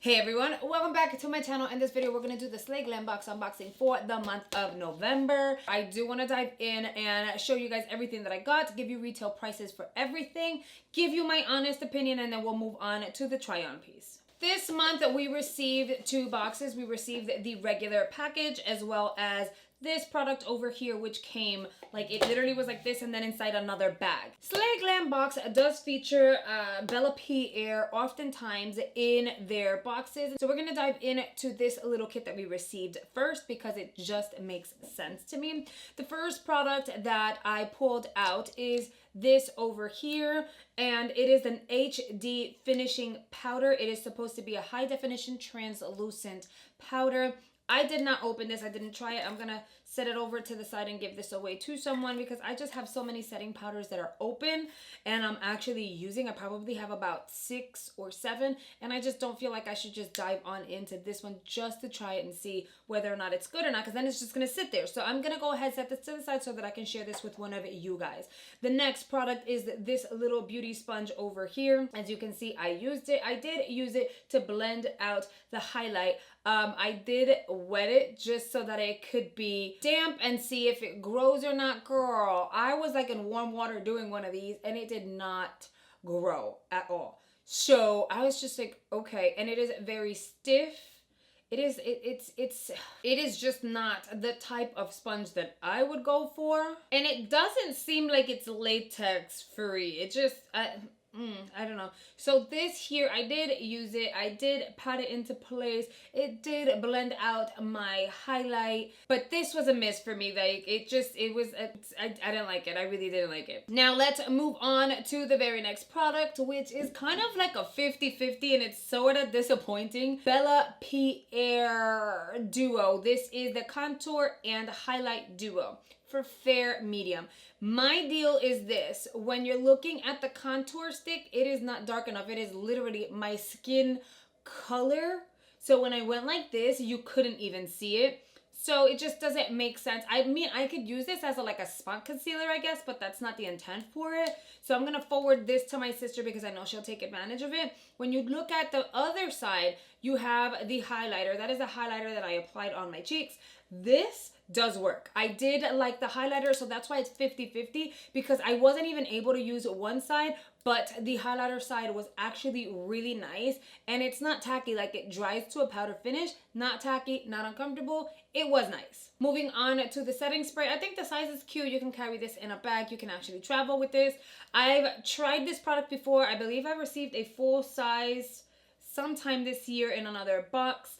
Hey everyone, welcome back to my channel. In this video, we're going to do the Slay Glam Box unboxing for the month of November. I do want to dive in and show you guys everything that I got, give you retail prices for everything, give you my honest opinion, and then we'll move on to the try-on piece. This month, we received 2 boxes. We received the regular package as well as this product over here, which came like it literally was like this and then inside another bag. Slay Glam Box does feature Bella Pierre oftentimes in their boxes. So we're gonna dive into this little kit that we received first because it just makes sense to me. The first product that I pulled out is this over here, and it is an HD finishing powder. It is supposed to be a high definition translucent powder. I did not open this. I didn't try it. I'm going to set it over to the side and give this away to someone because I just have so many setting powders that are open and I'm actually using. I probably have about 6 or 7 and I just don't feel like I should just dive on into this one just to try it and see whether or not it's good or not, because then it's just going to sit there. So I'm going to go ahead, set this to the side so that I can share this with one of you guys. The next product is this little beauty sponge over here. As you can see, I used it. I did use it to blend out the highlight. I did wet it just so that it could be damp and see if it grows or not. Girl, I was like in warm water doing one of these and it did not grow at all. So I was just like, okay. And it is very stiff. It is just not the type of sponge that I would go for. And it doesn't seem like it's latex free. It just, I don't know. So this here, I did use it. I did pat it into place. It did blend out my highlight, but this was a miss for me. Like I didn't like it. I really didn't like it. Now let's move on to the very next product, which is kind of like a 50-50 and it's sort of disappointing. Bella Pierre Duo. This is the contour and highlight duo for fair medium. My deal is this: when you're looking at the contour stick, it is not dark enough. It is literally my skin color. So when I went like this, you couldn't even see it. So it just doesn't make sense. I mean, I could use this as like a spot concealer, I guess, but that's not the intent for it. So I'm going to forward this to my sister because I know she'll take advantage of it. When you look at the other side, you have the highlighter. That is a highlighter that I applied on my cheeks. This does work. I did like the highlighter, so that's why it's 50-50, because I wasn't even able to use one side, but the highlighter side was actually really nice, and it's not tacky. Like, it dries to a powder finish, not tacky, not uncomfortable. It was nice. Moving on to the setting spray. I think the size is cute. You can carry this in a bag. You can actually travel with this. I've tried this product before. I believe I received a full size sometime this year in another box.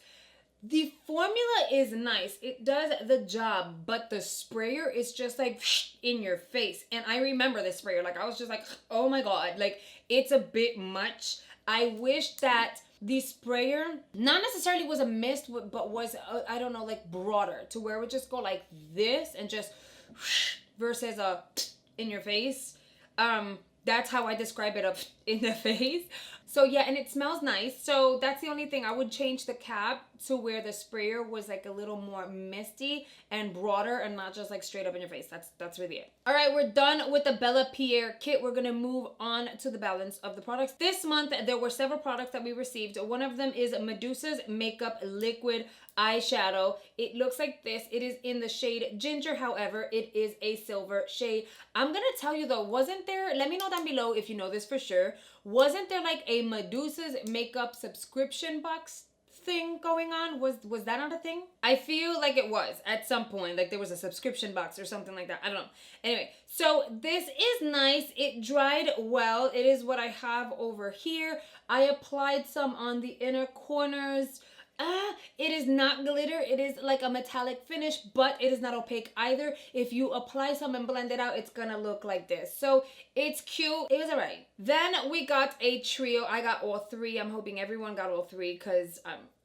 The formula is nice. It does the job, but the sprayer is just like in your face. And I remember the sprayer. Like, I was just like, oh my God, like, it's a bit much. I wish that the sprayer not necessarily was a mist, but was, I don't know, like broader to where it would just go like this and just versus a in your face. That's how I describe it, up in the face. So yeah, and it smells nice. So that's the only thing. I would change the cap to where the sprayer was like a little more misty and broader and not just like straight up in your face. That's really it. All right, we're done with the Bella Pierre kit. We're gonna move on to the balance of the products. This month, there were several products that we received. One of them is Medusa's Makeup Liquid Eyeshadow. It looks like this. It is in the shade Ginger. However, it is a silver shade. I'm gonna tell you though, wasn't there, let me know down below if you know this for sure, wasn't there like a Medusa's makeup subscription box thing going on? Was that not a thing? I feel like it was at some point, like there was a subscription box or something like that. I don't know. Anyway, so this is nice. It dried well. It is what I have over here. I applied some on the inner corners. It is not glitter. It is like a metallic finish, but it is not opaque either. If you apply some and blend it out, it's gonna look like this. So it's cute. It was alright. Then we got a trio. I got all 3. I'm hoping everyone got all 3 because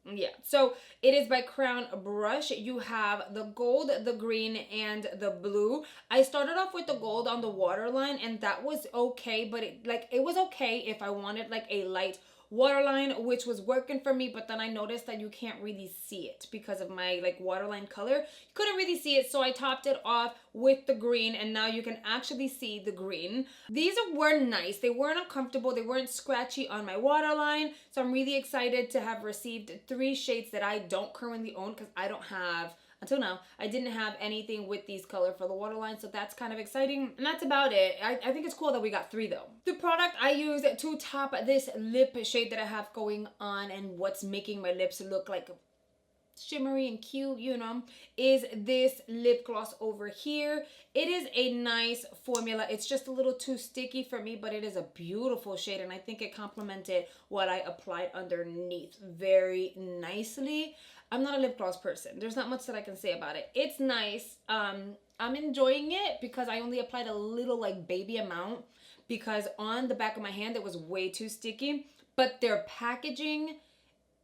yeah. So it is by Crown Brush. You have the gold, the green, and the blue. I started off with the gold on the waterline, and that was okay, but it was okay if I wanted like a light waterline, which was working for me, but then I noticed that you can't really see it because of my like waterline color. You couldn't really see it, so I topped it off with the green, and now you can actually see the green. These were nice. They weren't uncomfortable. They weren't scratchy on my waterline, so I'm really excited to have received 3 shades that I don't currently own because I don't have, until now, I didn't have anything with these color for the waterline, so that's kind of exciting. And that's about it. I think it's cool that we got 3 though. The product I use to top this lip shade that I have going on and what's making my lips look like shimmery and cute, you know, is this lip gloss over here. It is a nice formula. It's just a little too sticky for me, but it is a beautiful shade, and I think it complemented what I applied underneath very nicely. I'm not a lip gloss person. There's not much that I can say about it. It's nice. I'm enjoying it because I only applied a little like baby amount because on the back of my hand it was way too sticky, but their packaging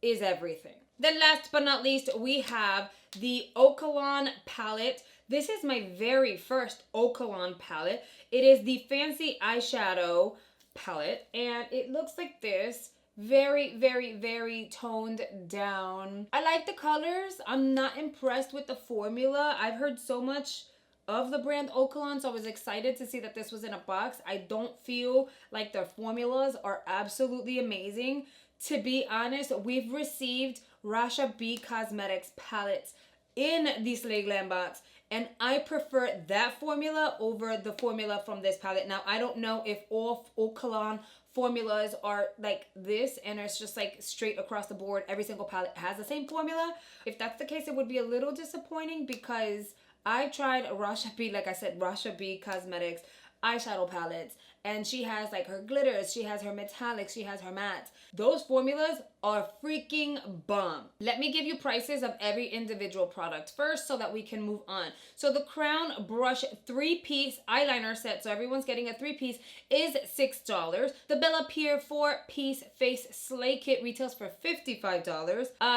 is everything. Then last but not least, we have the Okalon palette. This is my very first Okalon palette. It is the Fancy Eyeshadow palette, and it looks like this. Very, very, very toned down. I like the colors. I'm not impressed with the formula. I've heard so much of the brand Okalon, so I was excited to see that this was in a box. I don't feel like their formulas are absolutely amazing. To be honest, we've received Rasha B Cosmetics palettes in the Slay Glam box, and I prefer that formula over the formula from this palette. Now, I don't know if all Okalon formulas are like this and it's just like straight across the board. Every single palette has the same formula. If that's the case, it would be a little disappointing because I tried Rasha B, like I said, Rasha B Cosmetics eyeshadow palettes, and she has like her glitters, she has her metallics, she has her mattes. Those formulas are freaking bomb. Let me give you prices of every individual product first so that we can move on. So the Crown Brush 3-piece eyeliner set, so everyone's getting a 3-piece, is $6. The Bella Pierre 4-piece face slay kit retails for $55.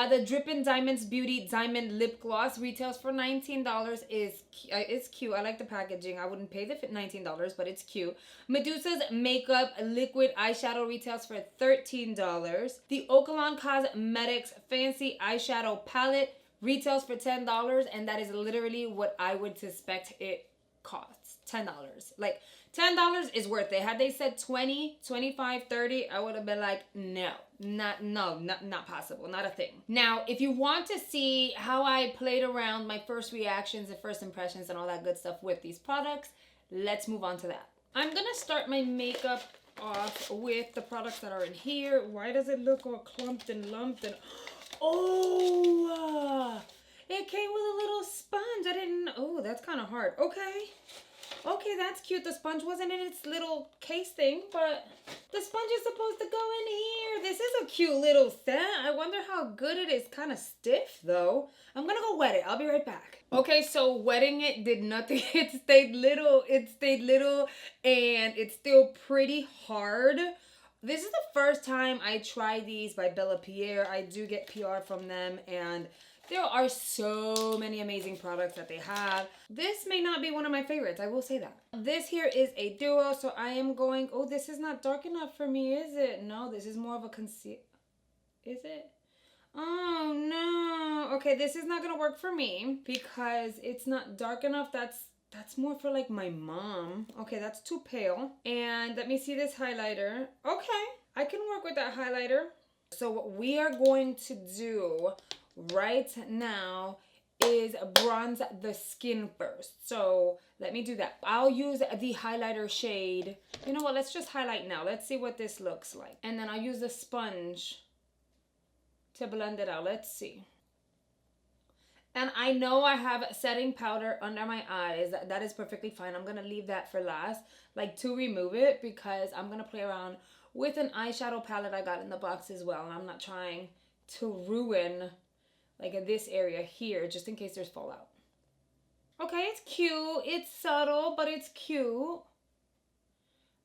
The Drippin' Diamonds Beauty Diamond Lip Gloss retails for $19. It's cute. I like the packaging. I wouldn't pay the $19, but it's cute. Medusa's Makeup Liquid Eyeshadow retails for $13. The Okalon Cosmetics Fancy Eyeshadow Palette retails for $10, and that is literally what I would suspect it costs. $10. Like, $10 is worth it. Had they said 20, 25, 30, I would have been like, no, not possible, not a thing. Now, if you want to see how I played around, my first reactions and first impressions and all that good stuff with these products, let's move on to that. I'm gonna start my makeup off with the products that are in here. Why does it look all clumped and lumped and it came with a little sponge. I didn't, oh, that's kind of hard. Okay, that's cute. The sponge wasn't in its little case thing, but the sponge is supposed to go in here. This is a cute little set. I wonder how good it is. Kind of stiff though. I'm gonna go wet it. I'll be right back. Okay, so wetting it did nothing. It stayed little, and it's still pretty hard. This is the first time I try these by Bella Pierre. I do get PR from them, and there are so many amazing products that they have. This may not be one of my favorites, I will say that. This here is a duo, so I am going, oh, this is not dark enough for me, is it? No, this is more of a conceal. Is it? Oh, no. Okay, this is not gonna work for me because it's not dark enough. That's more for like my mom. Okay, that's too pale. And let me see this highlighter. Okay, I can work with that highlighter. So what we are going to do right now is bronze the skin first. So let me do that. I'll use the highlighter shade. You know what? Let's just highlight now. Let's see what this looks like. And then I'll use the sponge to blend it out. Let's see. And I know I have setting powder under my eyes. That is perfectly fine. I'm going to leave that for last, like to remove it, because I'm going to play around with an eyeshadow palette I got in the box as well. And I'm not trying to ruin like in this area here, just in case there's fallout. Okay, it's cute. It's subtle, but it's cute.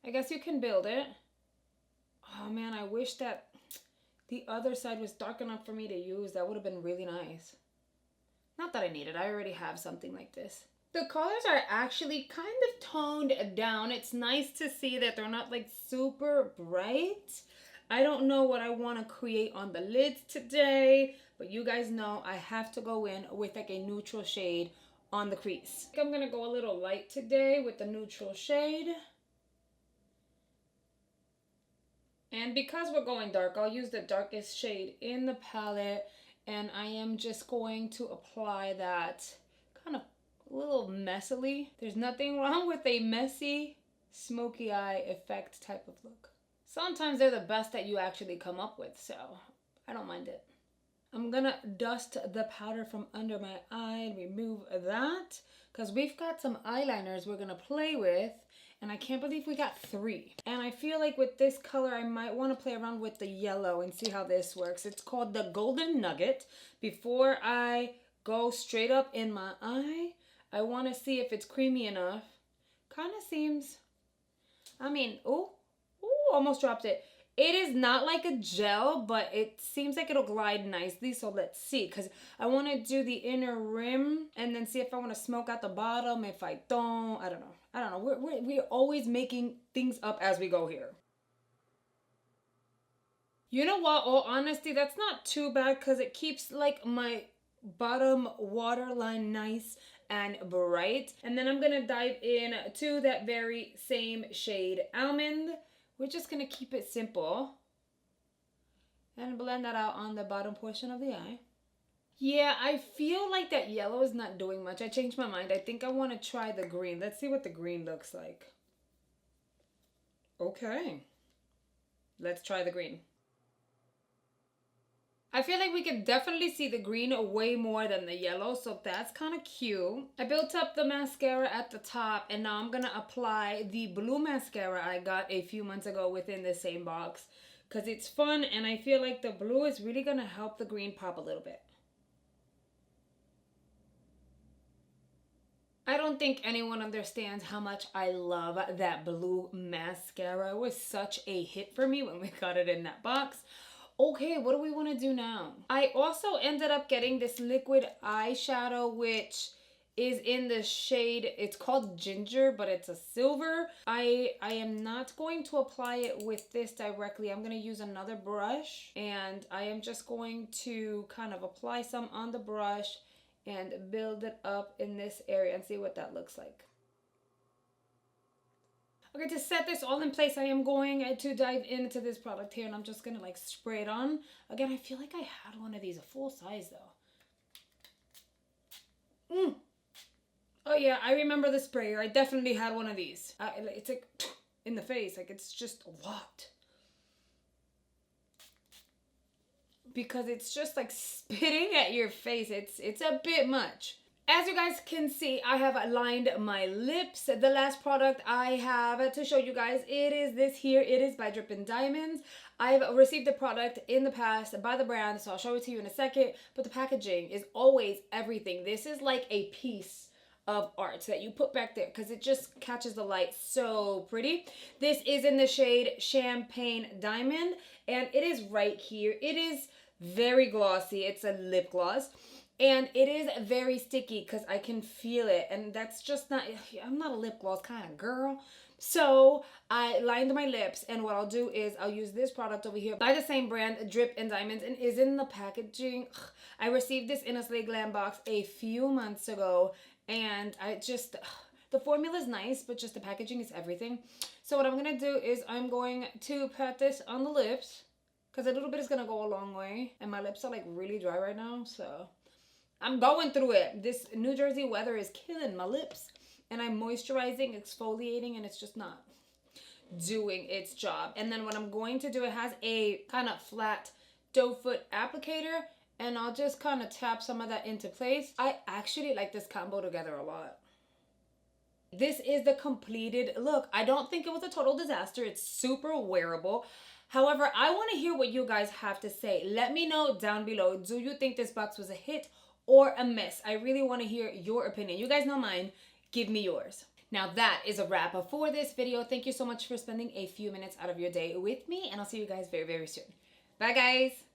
I guess you can build it. Oh man, I wish that the other side was dark enough for me to use. That would have been really nice. Not that I need it. I already have something like this. The colors are actually kind of toned down. It's nice to see that they're not like super bright. I don't know what I want to create on the lids today, but you guys know I have to go in with like a neutral shade on the crease. I think I'm going to go a little light today with the neutral shade. And because we're going dark, I'll use the darkest shade in the palette. And I am just going to apply that kind of a little messily. There's nothing wrong with a messy, smoky eye effect type of look. Sometimes they're the best that you actually come up with, so I don't mind it. I'm gonna dust the powder from under my eye and remove that because we've got some eyeliners we're gonna play with. And I can't believe we got 3. And I feel like with this color, I might want to play around with the yellow and see how this works. It's called the Golden Nugget. Before I go straight up in my eye, I want to see if it's creamy enough. Kind of seems, I mean, ooh, almost dropped it. It is not like a gel, but it seems like it'll glide nicely. So let's see, because I want to do the inner rim and then see if I want to smoke out the bottom. If I don't, I don't know. I don't know. We're always making things up as we go here. You know what? All honesty, that's not too bad because it keeps like my bottom waterline nice and bright. And then I'm going to dive in to that very same shade, Almond. We're just going to keep it simple and blend that out on the bottom portion of the eye. Yeah, I feel like that yellow is not doing much. I changed my mind. I think I want to try the green. Let's see what the green looks like. Okay. Let's try the green. I feel like we can definitely see the green way more than the yellow, so that's kind of cute. I built up the mascara at the top, and now I'm going to apply the blue mascara I got a few months ago within the same box because it's fun, and I feel like the blue is really going to help the green pop a little bit. I don't think anyone understands how much I love that blue mascara. It was such a hit for me when we got it in that box. Okay, what do we want to do now? I also ended up getting this liquid eyeshadow, which is in the shade, it's called Ginger, but it's a silver. I am not going to apply it with this directly. I'm going to use another brush, and I am just going to kind of apply some on the brush and build it up in this area and see what that looks like. Okay, to set this all in place, I am going to dive into this product here, and I'm just going to like spray it on. Again, I feel like I had one of these, a full size though. Oh yeah, I remember the sprayer. I definitely had one of these. It's like in the face, like it's just a lot. Because it's just like spitting at your face. It's a bit much. As you guys can see, I have lined my lips. The last product I have to show you guys, it is this here. It is by Drippin' Diamonds. I've received the product in the past by the brand, so I'll show it to you in a second. But the packaging is always everything. This is like a piece of art that you put back there because it just catches the light so pretty. This is in the shade Champagne Diamond, and it is right here. It is very glossy. It's a lip gloss. And it is very sticky because I can feel it. And that's just not, I'm not a lip gloss kind of girl. So I lined my lips. And what I'll do is I'll use this product over here by the same brand, Drippin' Diamonds. And is in the packaging. I received this in a Slay Glam box a few months ago. And I just, the formula is nice, but just the packaging is everything. So what I'm going to do is I'm going to pat this on the lips. Because a little bit is going to go a long way. And my lips are like really dry right now. So I'm going through it. This New Jersey weather is killing my lips. And I'm moisturizing, exfoliating, and it's just not doing its job. And then what I'm going to do, it has a kind of flat doe foot applicator. And I'll just kind of tap some of that into place. I actually like this combo together a lot. This is the completed look. I don't think it was a total disaster. It's super wearable. However, I want to hear what you guys have to say. Let me know down below. Do you think this box was a hit or a miss? I really want to hear your opinion. You guys know mine. Give me yours. Now that is a wrap for this video. Thank you so much for spending a few minutes out of your day with me, and I'll see you guys very, very soon. Bye, guys.